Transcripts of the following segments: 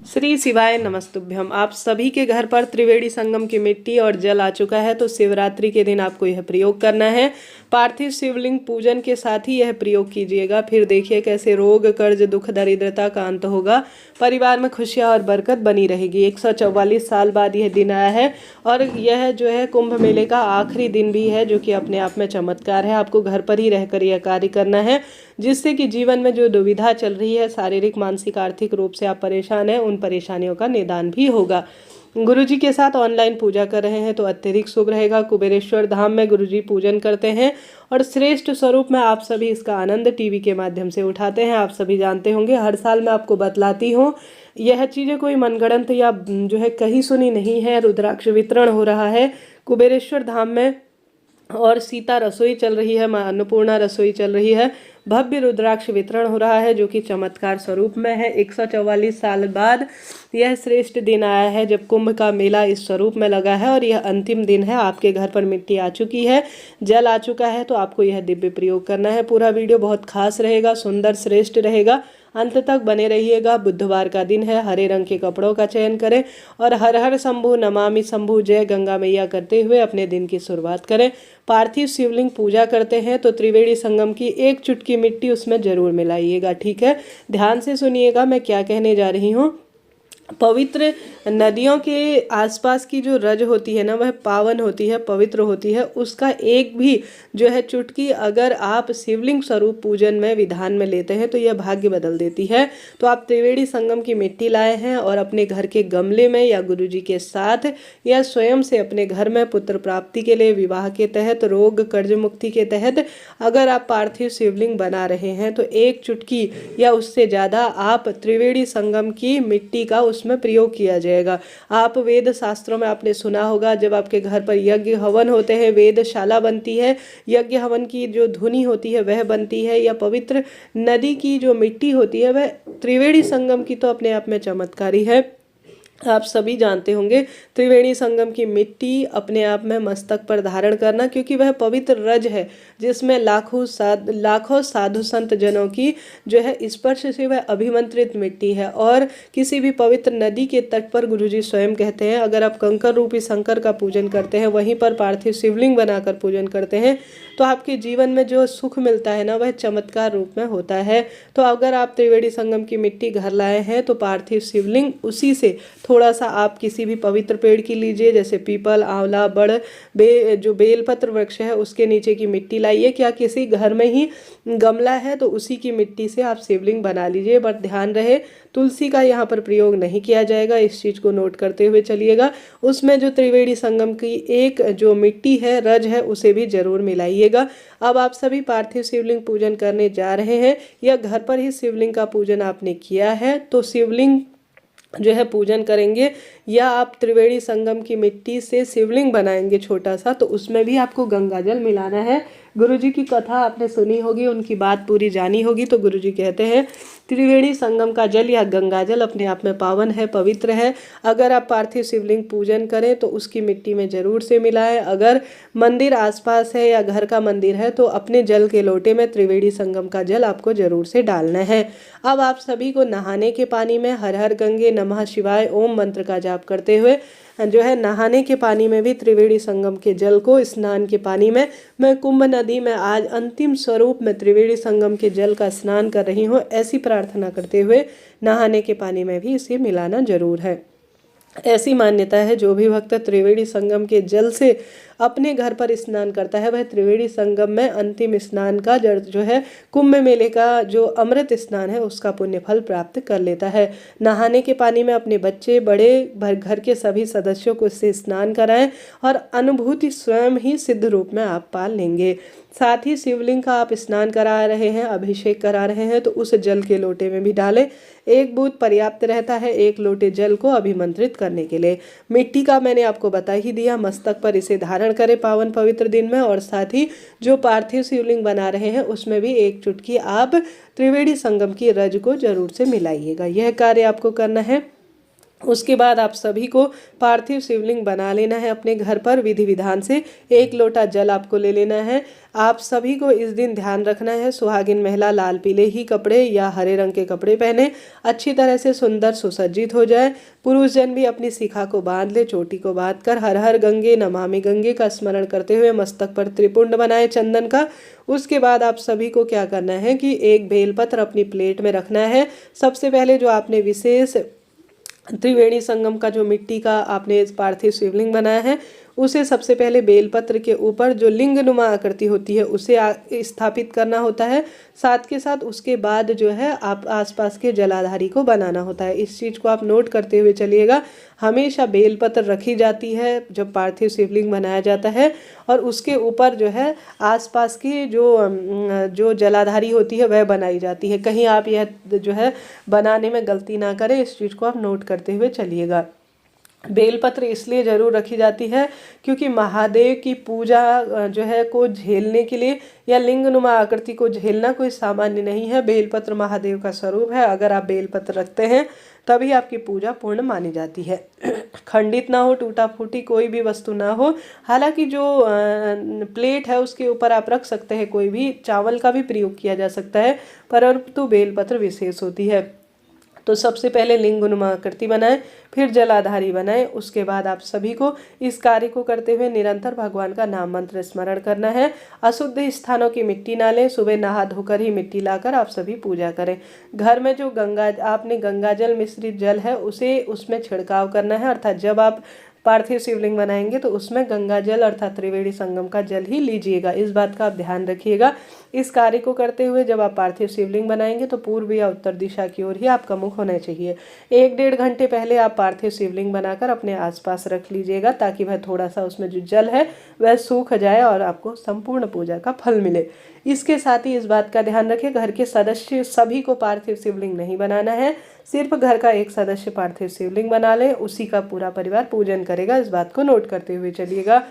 श्री शिवाय नमस्तुभ्यम। आप सभी के घर पर त्रिवेणी संगम की मिट्टी और जल आ चुका है, तो शिवरात्रि के दिन आपको यह प्रयोग करना है। पार्थिव शिवलिंग पूजन के साथ ही यह प्रयोग कीजिएगा। फिर देखिए कैसे रोग कर्ज दुख दरिद्रता का अंत होगा, परिवार में खुशियां और बरकत बनी रहेगी। 144 साल बाद यह दिन आया है और यह जो है कुंभ मेले का आखिरी दिन भी है, जो कि अपने आप में चमत्कार है। आपको घर पर ही रहकर यह कार्य करना है, जिससे कि जीवन में जो दुविधा चल रही है, शारीरिक मानसिक आर्थिक रूप से आप परेशान हैं, उन परेशानियों का निदान भी होगा। गुरुजी के साथ ऑनलाइन पूजा कर रहे हैं तो अत्यधिक शुभ रहेगा। कुबेरेश्वर धाम में गुरुजी पूजन करते हैं और श्रेष्ठ स्वरूप में आप सभी इसका आनंद टीवी के माध्यम से उठाते हैं। आप सभी जानते होंगे, हर साल मैं आपको बतलाती हूँ, यह चीज़ें कोई मनगढ़ंत या जो है कहीं सुनी नहीं है। रुद्राक्ष वितरण हो रहा है कुबेरेश्वर धाम में और सीता रसोई चल रही है, माँ अन्नपूर्णा रसोई चल रही है। भव्य रुद्राक्ष वितरण हो रहा है, जो कि चमत्कार स्वरूप में है। 144 साल बाद यह श्रेष्ठ दिन आया है जब कुंभ का मेला इस स्वरूप में लगा है और यह अंतिम दिन है। आपके घर पर मिट्टी आ चुकी है, जल आ चुका है, तो आपको यह दिव्य प्रयोग करना है। पूरा वीडियो बहुत खास रहेगा, सुंदर श्रेष्ठ रहेगा, अंत तक बने रहिएगा। बुधवार का दिन है, हरे रंग के कपड़ों का चयन करें और हर हर शंभु नमामि शंभु जय गंगा मैया करते हुए अपने दिन की शुरुआत करें। पार्थिव शिवलिंग पूजा करते हैं तो त्रिवेणी संगम की एक चुटकी मिट्टी उसमें जरूर मिलाइएगा, ठीक है। ध्यान से सुनिएगा मैं क्या कहने जा रही हूँ। पवित्र नदियों के आसपास की जो रज होती है ना, वह पावन होती है, पवित्र होती है। उसका एक भी जो है चुटकी अगर आप शिवलिंग स्वरूप पूजन में विधान में लेते हैं तो यह भाग्य बदल देती है। तो आप त्रिवेणी संगम की मिट्टी लाए हैं और अपने घर के गमले में या गुरुजी के साथ या स्वयं से अपने घर में पुत्र प्राप्ति के लिए, विवाह के तहत, रोग कर्ज मुक्ति के तहत अगर आप पार्थिव शिवलिंग बना रहे हैं तो एक चुटकी या उससे ज़्यादा आप त्रिवेणी संगम की मिट्टी का उसमें प्रयोग किया जाएगा। आप वेद शास्त्रों में आपने सुना होगा, जब आपके घर पर यज्ञ हवन होते हैं, वेदशाला बनती है, यज्ञ हवन की जो धुनी होती है वह बनती है, या पवित्र नदी की जो मिट्टी होती है वह त्रिवेणी संगम की तो अपने आप में चमत्कारी है। आप सभी जानते होंगे त्रिवेणी संगम की मिट्टी अपने आप में मस्तक पर धारण करना, क्योंकि वह पवित्र रज है जिसमें लाखों साधु संत जनों की जो है स्पर्श से वह अभिमंत्रित मिट्टी है। और किसी भी पवित्र नदी के तट पर गुरुजी स्वयं कहते हैं, अगर आप कंकर रूपी शंकर का पूजन करते हैं, वहीं पर पार्थिव शिवलिंग बनाकर पूजन करते हैं, तो आपके जीवन में जो सुख मिलता है ना, वह चमत्कार रूप में होता है। तो अगर आप त्रिवेणी संगम की मिट्टी घर लाए हैं तो पार्थिव शिवलिंग उसी से थोड़ा सा आप किसी भी पवित्र पेड़ की लीजिए, जैसे पीपल, आंवला, बड़, जो बेलपत्र वृक्ष है उसके नीचे की मिट्टी लाइए। क्या किसी घर में ही गमला है तो उसी की मिट्टी से आप शिवलिंग बना लीजिए। बट ध्यान रहे, तुलसी का यहाँ पर प्रयोग नहीं किया जाएगा, इस चीज़ को नोट करते हुए चलिएगा। उसमें जो त्रिवेणी संगम की एक जो मिट्टी है, रज है, उसे भी जरूर मिलाइएगा। अब आप सभी पार्थिव शिवलिंग पूजन करने जा रहे हैं या घर पर ही शिवलिंग का पूजन आपने किया है, तो शिवलिंग जो है पूजन करेंगे या आप त्रिवेणी संगम की मिट्टी से शिवलिंग बनाएंगे छोटा सा, तो उसमें भी आपको गंगा जल मिलाना है। गुरुजी की कथा आपने सुनी होगी, उनकी बात पूरी जानी होगी। तो गुरुजी कहते हैं त्रिवेणी संगम का जल या गंगा जल अपने आप में पावन है, पवित्र है। अगर आप पार्थिव शिवलिंग पूजन करें तो उसकी मिट्टी में जरूर से मिलाएं। अगर मंदिर आसपास है या घर का मंदिर है तो अपने जल के लोटे में त्रिवेणी संगम का जल आपको जरूर से डालना है। अब आप सभी को नहाने के पानी में हर हर गंगे नमः शिवाय ओम मंत्र का जाप करते हुए जो है नहाने के पानी में भी त्रिवेणी संगम के जल को, स्नान के पानी में मैं कुंभ नदी में आज अंतिम स्वरूप में त्रिवेणी संगम के जल का स्नान कर रही हूँ, ऐसी प्रार्थना करते हुए नहाने के पानी में भी इसे मिलाना जरूर है। ऐसी मान्यता है, जो भी भक्त त्रिवेणी संगम के जल से अपने घर पर स्नान करता है, वह त्रिवेणी संगम में अंतिम स्नान का जो है कुंभ मेले का जो अमृत स्नान है उसका पुण्य फल प्राप्त कर लेता है। नहाने के पानी में अपने बच्चे, बड़े, घर के सभी सदस्यों को इससे स्नान कराएं और अनुभूति स्वयं ही सिद्ध रूप में आप पा लेंगे। साथ ही शिवलिंग का आप स्नान करा रहे हैं, अभिषेक करा रहे हैं, तो उस जल के लोटे में भी डालें। एक बूंद पर्याप्त रहता है एक लोटे जल को अभिमंत्रित करने के लिए। मिट्टी का मैंने आपको बता ही दिया, मस्तक पर इसे धारण करें पावन पवित्र दिन में। और साथ ही जो पार्थिव शिवलिंग बना रहे हैं उसमें भी एक चुटकी आप त्रिवेणी संगम की रज को जरूर से मिलाइएगा। यह कार्य आपको करना है। उसके बाद आप सभी को पार्थिव शिवलिंग बना लेना है अपने घर पर विधि विधान से। 1 लोटा जल आपको ले लेना है। आप सभी को इस दिन ध्यान रखना है, सुहागिन महिला लाल पीले ही कपड़े या हरे रंग के कपड़े पहने, अच्छी तरह से सुंदर सुसज्जित हो जाए। पुरुष जन भी अपनी शिखा को बांध ले, चोटी को बांध कर हर हर गंगे नमामि गंगे का स्मरण करते हुए मस्तक पर त्रिपुंड बनाए चंदन का। उसके बाद आप सभी को क्या करना है कि एक बेलपत्र अपनी प्लेट में रखना है। सबसे पहले जो आपने विशेष त्रिवेणी संगम का जो मिट्टी का आपने पार्थिव शिवलिंग बनाया है, उसे सबसे पहले बेलपत्र के ऊपर जो लिंगनुमा आकृति होती है उसे स्थापित करना होता है। साथ के साथ उसके बाद जो है आप आसपास के जलाधारी को बनाना होता है। इस चीज़ को आप नोट करते हुए चलिएगा। हमेशा बेलपत्र रखी जाती है जब पार्थिव शिवलिंग बनाया जाता है, और उसके ऊपर जो है आसपास की जो जलाधारी होती है वह बनाई जाती है। कहीं आप यह जो है बनाने में गलती ना करें, इस चीज़ को आप नोट करते हुए चलिएगा। बेलपत्र इसलिए जरूर रखी जाती है क्योंकि महादेव की पूजा जो है को झेलने के लिए या लिंगनुमा आकृति को झेलना कोई सामान्य नहीं है। बेलपत्र महादेव का स्वरूप है। अगर आप बेलपत्र रखते हैं तभी आपकी पूजा पूर्ण मानी जाती है। खंडित ना हो, टूटा फूटी कोई भी वस्तु ना हो। हालांकि जो प्लेट है उसके ऊपर आप रख सकते हैं, कोई भी चावल का भी प्रयोग किया जा सकता है, परंतु बेलपत्र विशेष होती है। तो सबसे पहले लिंगनुमा आकृति बनाएं, फिर जलाधारी बनाएं। उसके बाद आप सभी को इस कार्य को करते हुए निरंतर भगवान का नाम मंत्र स्मरण करना है। अशुद्ध स्थानों की मिट्टी ना लें, सुबह नहा धोकर ही मिट्टी लाकर आप सभी पूजा करें। घर में जो आपने गंगा जल मिश्रित जल है उसे उसमें छिड़काव करना है, अर्थात जब आप पार्थिव शिवलिंग बनाएंगे तो उसमें गंगा जल अर्थात त्रिवेणी संगम का जल ही लीजिएगा। इस बात का आप ध्यान रखिएगा। इस कार्य को करते हुए जब आप पार्थिव शिवलिंग बनाएंगे तो पूर्व या उत्तर दिशा की ओर ही आपका मुख होना चाहिए। 1-1.5 घंटे पहले आप पार्थिव शिवलिंग बनाकर अपने आसपास रख लीजिएगा ताकि वह थोड़ा सा उसमें जो जल है वह सूख जाए और आपको संपूर्ण पूजा का फल मिले। इसके साथ ही इस बात का ध्यान रखें, घर के सदस्य सभी को पार्थिव शिवलिंग नहीं बनाना है। सिर्फ घर का एक सदस्य पार्थिव शिवलिंग बना ले, उसी का पूरा परिवार पूजन करेगा। इस बात को नोट करते हुए चलिएगा।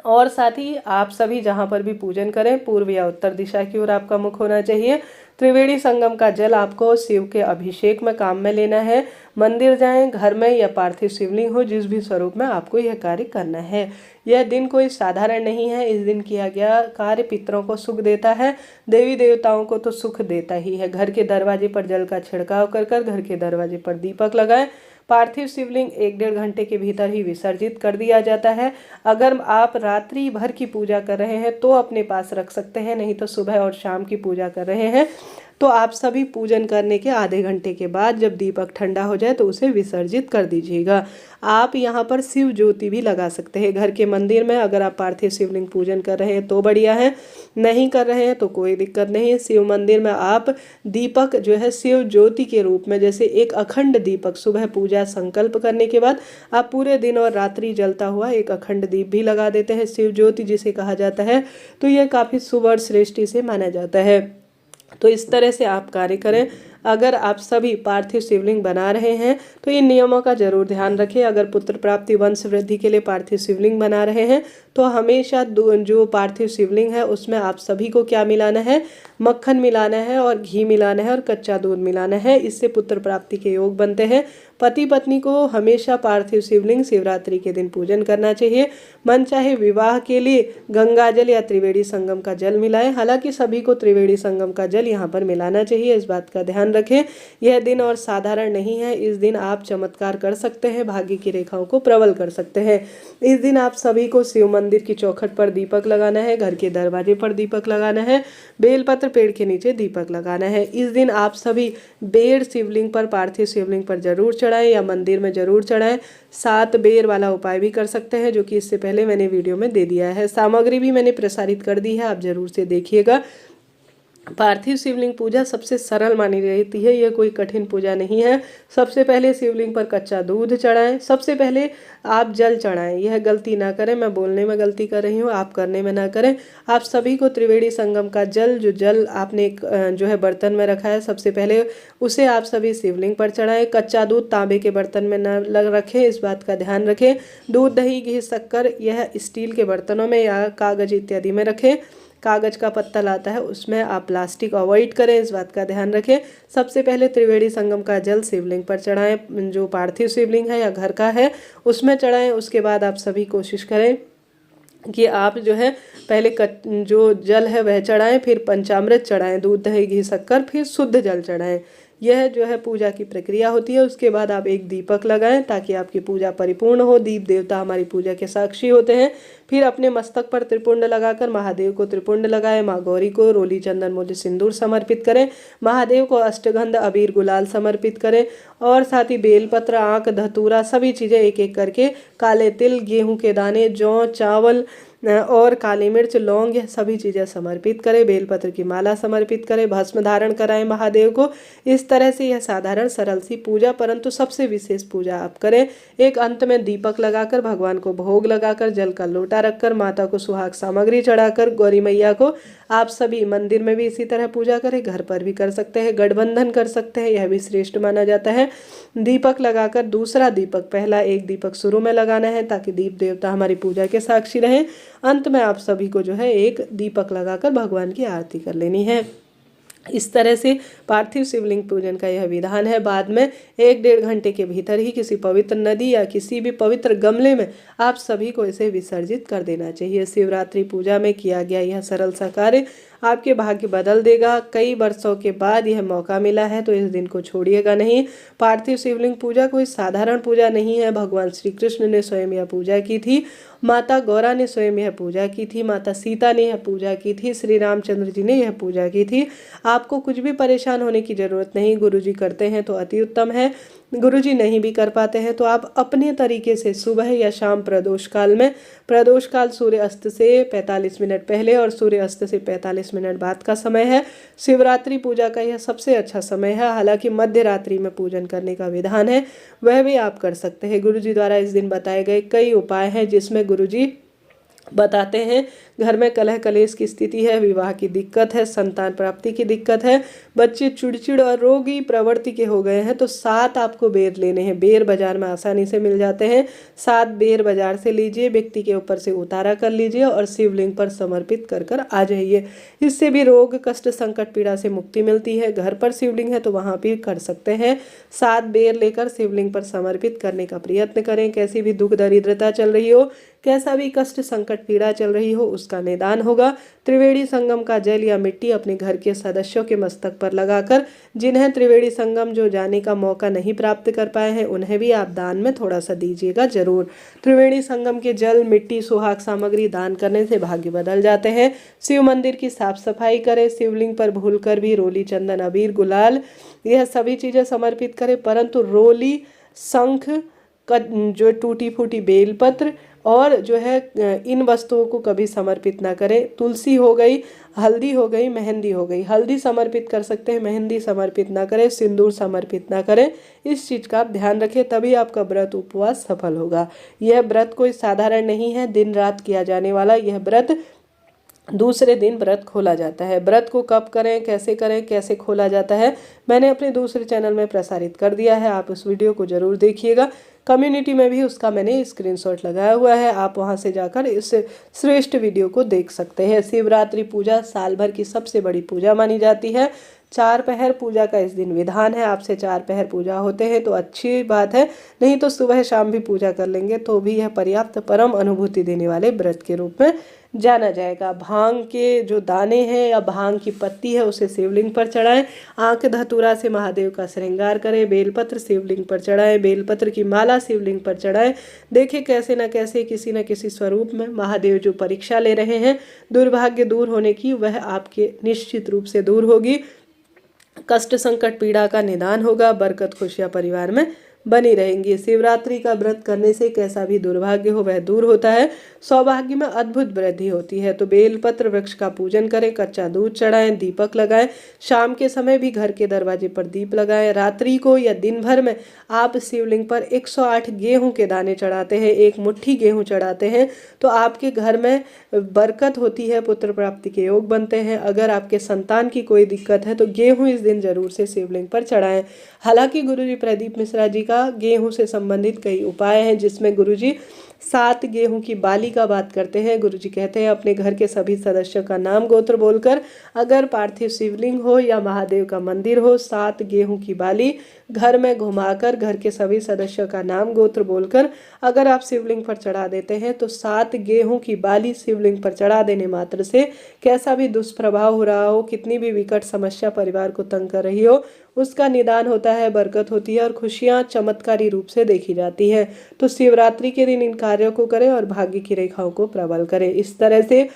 और साथ ही आप सभी जहाँ पर भी पूजन करें पूर्व या उत्तर दिशा की ओर आपका मुख होना चाहिए। त्रिवेणी संगम का जल आपको शिव के अभिषेक में काम में लेना है। मंदिर जाएं, घर में या पार्थिव शिवलिंग हो जिस भी स्वरूप में आपको यह कार्य करना है। यह दिन कोई साधारण नहीं है। इस दिन किया गया कार्य पितरों को सुख देता है, देवी देवताओं को तो सुख देता ही है। घर के दरवाजे पर जल का छिड़काव कर घर के दरवाजे पर दीपक लगाएं। पार्थिव शिवलिंग 1-1.5 घंटे के भीतर ही विसर्जित कर दिया जाता है। अगर आप रात्रि भर की पूजा कर रहे हैं तो अपने पास रख सकते हैं, नहीं तो सुबह और शाम की पूजा कर रहे हैं तो आप सभी पूजन करने के आधे घंटे के बाद जब दीपक ठंडा हो जाए तो उसे विसर्जित कर दीजिएगा। आप यहाँ पर शिव ज्योति भी लगा सकते हैं घर के मंदिर में। अगर आप पार्थिव शिवलिंग पूजन कर रहे हैं तो बढ़िया है, नहीं कर रहे हैं तो कोई दिक्कत नहीं है। शिव मंदिर में आप दीपक जो है शिव ज्योति के रूप में, जैसे एक अखंड दीपक सुबह पूजा संकल्प करने के बाद आप पूरे दिन और रात्रि जलता हुआ एक अखंड दीप भी लगा देते हैं, शिव ज्योति जिसे कहा जाता है। तो यह काफ़ी शुभ और श्रेष्ठ से माना जाता है। तो इस तरह से आप कार्य करें। अगर आप सभी पार्थिव शिवलिंग बना रहे हैं तो इन नियमों का जरूर ध्यान रखें। अगर पुत्र प्राप्ति वंश वृद्धि के लिए पार्थिव शिवलिंग बना रहे हैं तो हमेशा जो पार्थिव शिवलिंग है उसमें आप सभी को क्या मिलाना है, मक्खन मिलाना है और घी मिलाना है और कच्चा दूध मिलाना है। इससे पुत्र प्राप्ति के योग बनते हैं। पति पत्नी को हमेशा पार्थिव शिवलिंग शिवरात्रि के दिन पूजन करना चाहिए। मन चाहे विवाह के लिए गंगा जल या त्रिवेणी संगम का जल मिलाएं। हालांकि सभी को त्रिवेणी संगम का जल यहाँ पर मिलाना चाहिए, इस बात का ध्यान रखें। यह दिन और साधारण नहीं है। इस दिन आप चमत्कार कर सकते हैं, भाग्य की रेखाओं को प्रबल कर सकते हैं। इस दिन आप सभी को शिव मंदिर की चौखट पर दीपक लगाना है, घर के दरवाजे पर दीपक लगाना है, बेलपत्र पेड़ के नीचे दीपक लगाना है। इस दिन आप सभी बेर शिवलिंग पर, पार्थिव शिवलिंग पर जरूर चढ़ाएं या मंदिर में जरूर चढ़ाएं। 7 बेर वाला उपाय भी कर सकते हैं जो कि इससे पहले मैंने वीडियो में दे दिया है। सामग्री भी मैंने प्रसारित कर दी है, आप जरूर से देखिएगा। पार्थिव शिवलिंग पूजा सबसे सरल मानी जाती है, यह कोई कठिन पूजा नहीं है। सबसे पहले शिवलिंग पर कच्चा दूध चढ़ाएं, सबसे पहले आप जल चढ़ाएं। यह गलती ना करें, मैं बोलने में गलती कर रही हूँ, आप करने में ना करें। आप सभी को त्रिवेणी संगम का जल, जो जल आपने जो है बर्तन में रखा है, सबसे पहले उसे आप सभी शिवलिंग पर चढ़ाएं। कच्चा दूध तांबे के बर्तन में न रखें, इस बात का ध्यान रखें। दूध, दही, घी, शक्कर यह स्टील के बर्तनों में या कागज इत्यादि में रखें। कागज़ का पत्तल आता है उसमें आप प्लास्टिक अवॉइड करें, इस बात का ध्यान रखें। सबसे पहले त्रिवेणी संगम का जल शिवलिंग पर चढ़ाएं, जो पार्थिव शिवलिंग है या घर का है उसमें चढ़ाएं। उसके बाद आप सभी कोशिश करें कि आप जो है पहले जो जल है वह चढ़ाएं, फिर पंचामृत चढ़ाएं, दूध दही घी शक्कर, फिर शुद्ध जल चढ़ाएं। यह जो है पूजा की प्रक्रिया होती है। उसके बाद आप एक दीपक लगाएं ताकि आपकी पूजा परिपूर्ण हो। दीप देवता हमारी पूजा के साक्षी होते हैं। फिर अपने मस्तक पर त्रिपुंड लगाकर महादेव को त्रिपुंड लगाएं, माँ गौरी को रोली चंदन मोती सिंदूर समर्पित करें, महादेव को अष्टगंध अबीर गुलाल समर्पित करें और साथ ही बेलपत्र, आंख, धतूरा सभी चीज़ें एक एक करके, काले तिल, गेहूं के दाने, जौ, चावल और काली मिर्च, लौंग, यह सभी चीज़ें समर्पित करें। बेलपत्र की माला समर्पित करें, भस्म धारण कराएं महादेव को। इस तरह से यह साधारण सरल सी पूजा, परंतु सबसे विशेष पूजा आप करें। एक अंत में दीपक लगाकर, भगवान को भोग लगाकर, जल का लोटा रखकर, माता को सुहाग सामग्री चढ़ाकर, गौरी मैया को आप सभी मंदिर में भी इसी तरह पूजा करें, घर पर भी कर सकते हैं, गठबंधन कर सकते हैं, यह भी श्रेष्ठ माना जाता है। दीपक लगाकर दूसरा दीपक, पहला एक दीपक शुरू में लगाना है ताकि दीप देवता हमारी पूजा के साक्षी रहें। अंत में आप सभी को जो है एक दीपक लगाकर भगवान की आरती कर लेनी है। इस तरह से पार्थिव शिवलिंग पूजन का यह विधान है। बाद में 1-1.5 घंटे के भीतर ही किसी पवित्र नदी या किसी भी पवित्र गमले में आप सभी को इसे विसर्जित कर देना चाहिए। शिवरात्रि पूजा में किया गया यह सरल सा कार्य आपके भाग्य बदल देगा। कई वर्षों के बाद यह मौका मिला है तो इस दिन को छोड़िएगा नहीं। पार्थिव शिवलिंग पूजा कोई साधारण पूजा नहीं है। भगवान श्री कृष्ण ने स्वयं यह पूजा की थी, माता गौरा ने स्वयं यह पूजा की थी, माता सीता ने यह पूजा की थी, श्री रामचंद्र जी ने यह पूजा की थी। आपको कुछ भी परेशान होने की जरूरत नहीं। गुरुजी करते हैं तो अति उत्तम है, गुरुजी नहीं भी कर पाते हैं तो आप अपने तरीके से सुबह या शाम प्रदोष काल में, प्रदोष काल सूर्य अस्त से 45 मिनट पहले और सूर्य अस्त से 45 मिनट बाद का समय है। शिवरात्रि पूजा का यह सबसे अच्छा समय है। हालांकि मध्य रात्रि में पूजन करने का विधान है, वह भी आप कर सकते हैं। गुरुजी द्वारा इस दिन बताए गए कई उपाय हैं जिसमें गुरुजी बताते हैं घर में कलह कलेश की स्थिति है, विवाह की दिक्कत है, संतान प्राप्ति की दिक्कत है, बच्चे चिड़चिड़ और रोगी प्रवृत्ति के हो गए हैं तो 7 आपको बेर लेने हैं। बेर बाजार में आसानी से मिल जाते हैं। 7 बेर बाजार से लीजिए, व्यक्ति के ऊपर से उतारा कर लीजिए और शिवलिंग पर समर्पित कर कर आ जाइए। इससे भी रोग कष्ट संकट पीड़ा से मुक्ति मिलती है। घर पर शिवलिंग है तो वहाँ भी कर सकते हैं। 7 बेर लेकर शिवलिंग पर समर्पित करने का प्रयत्न करें। कैसी भी दुख दरिद्रता चल रही हो, कैसा भी कष्ट संकट पीड़ा चल रही हो, उसका निदान होगा। त्रिवेणी संगम का जल या मिट्टी अपने घर के सदस्यों के मस्तक पर लगाकर, जिन्हें त्रिवेणी संगम जो जाने का मौका नहीं प्राप्त कर पाए हैं उन्हें भी आप दान में थोड़ा सा दीजिएगा जरूर। त्रिवेणी संगम के जल, मिट्टी, सुहाग सामग्री दान करने से भाग्य बदल जाते हैं। शिव मंदिर की साफ सफाई करें। शिवलिंग पर भूलकर भी रोली, चंदन, अबीर, गुलाल यह सभी चीजें समर्पित करें, परंतु रोली, शंख, जो टूटी फूटी बेलपत्र और जो है इन वस्तुओं को कभी समर्पित ना करें। तुलसी हो गई, हल्दी हो गई, मेहंदी हो गई। हल्दी समर्पित कर सकते हैं, मेहंदी समर्पित ना करें, सिंदूर समर्पित ना करें। इस चीज़ का आप ध्यान रखें, तभी आपका व्रत उपवास सफल होगा। यह व्रत कोई साधारण नहीं है, दिन रात किया जाने वाला यह व्रत दूसरे दिन व्रत खोला जाता है। व्रत को कब करें, कैसे खोला जाता है, मैंने अपने दूसरे चैनल में प्रसारित कर दिया है। आप उस वीडियो को जरूर देखिएगा। कम्युनिटी में भी उसका मैंने स्क्रीनशॉट लगाया हुआ है, आप वहां से जाकर इस श्रेष्ठ वीडियो को देख सकते हैं। शिवरात्रि पूजा साल भर की सबसे बड़ी पूजा मानी जाती है। 4 पहर पूजा का इस दिन विधान है। आपसे 4 पहर पूजा होते हैं तो अच्छी बात है, नहीं तो सुबह शाम भी पूजा कर लेंगे तो भी यह पर्याप्त परम अनुभूति देने वाले व्रत के रूप में जाना जाएगा। भांग के जो दाने हैं या भांग की पत्ती है उसे शिवलिंग पर चढ़ाएं। आंख धतूरा से महादेव का श्रृंगार करें। बेलपत्र शिवलिंग पर चढ़ाएं। बेलपत्र की माला शिवलिंग पर चढ़ाएं। देखिए कैसे न कैसे किसी न किसी स्वरूप में महादेव जो परीक्षा ले रहे हैं दुर्भाग्य दूर होने की, वह आपके निश्चित रूप से दूर होगी। कष्ट संकट पीड़ा का निदान होगा। बरकत खुशियां परिवार में बनी रहेंगी। शिवरात्रि का व्रत करने से कैसा भी दुर्भाग्य हो वह दूर होता है। सौभाग्य में अद्भुत वृद्धि होती है। तो बेलपत्र वृक्ष का पूजन करें, कच्चा दूध चढ़ाएं, दीपक लगाएं। शाम के समय भी घर के दरवाजे पर दीप लगाएं। रात्रि को या दिन भर में आप शिवलिंग पर 108 गेहूं के दाने चढ़ाते हैं, 1 मुट्ठी गेहूं चढ़ाते हैं तो आपके घर में बरकत होती है, पुत्र प्राप्ति के योग बनते हैं। अगर आपके संतान की कोई दिक्कत है तो गेहूं इस दिन जरूर से शिवलिंग पर चढ़ाएं। हालांकि गुरुजी प्रदीप मिश्रा जी का गेहूं से संबंधित कई उपाय हैं जिसमें गुरुजी 7 गेहूं की बाली का बात करते हैं। गुरुजी कहते हैं अपने घर के सभी सदस्यों का नाम गोत्र बोलकर, अगर पार्थिव शिवलिंग हो या महादेव का मंदिर हो, 7 गेहूं की बाली घर में घुमाकर घर के सभी सदस्यों का नाम गोत्र बोलकर अगर आप शिवलिंग पर चढ़ा देते हैं तो 7 गेहूं की बाली शिवलिंग पर चढ़ा देने मात्र से कैसा भी दुष्प्रभाव हो रहा हो, कितनी भी विकट समस्या परिवार को तंग कर रही हो, उसका निदान होता है, बरकत होती है और खुशियां चमत्कारी रूप से देखी जाती है। तो शिवरात्रि के दिन इन कार्यों को करें और भाग्य की रेखाओं को प्रबल करें। इस तरह से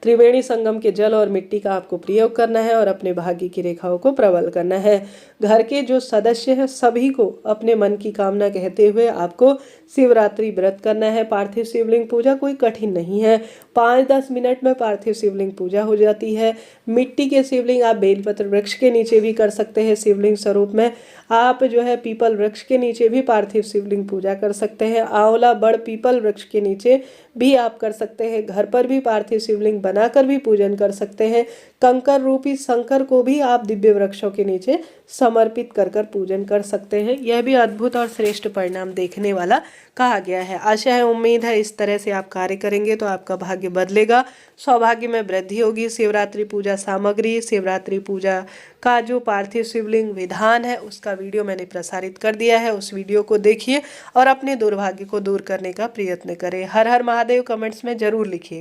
त्रिवेणी संगम के जल और मिट्टी का आपको प्रयोग करना है और अपने भाग्य की रेखाओं को प्रबल करना है। घर के जो सदस्य हैं सभी को अपने मन की कामना कहते हुए आपको शिवरात्रि व्रत करना है। पार्थिव शिवलिंग पूजा कोई कठिन नहीं है, 5-10 मिनट में पार्थिव शिवलिंग पूजा हो जाती है। मिट्टी के शिवलिंग आप बेलपत्र वृक्ष के नीचे भी कर सकते हैं शिवलिंग स्वरूप में। आप जो है पीपल वृक्ष के नीचे भी पार्थिव शिवलिंग पूजा कर सकते हैं। आंवला बड़ पीपल वृक्ष के नीचे भी आप कर सकते हैं। घर पर भी पार्थिव शिवलिंग बनाकर भी पूजन कर सकते हैं। कंकर रूपी शंकर को भी आप दिव्य वृक्षों के नीचे समर्पित कर पूजन कर सकते हैं। यह भी अद्भुत और श्रेष्ठ परिणाम देखने वाला कहा गया है। आशा है, उम्मीद है इस तरह से आप कार्य करेंगे तो आपका भाग्य बदलेगा, सौभाग्य में वृद्धि होगी। शिवरात्रि पूजा सामग्री, शिवरात्रि पूजा का जो पार्थिव शिवलिंग विधान है उसका वीडियो मैंने प्रसारित कर दिया है, उस वीडियो को देखिए और अपने दुर्भाग्य को दूर करने का प्रयत्न करें। हर हर महादेव कमेंट्स में जरूर लिखिएगा।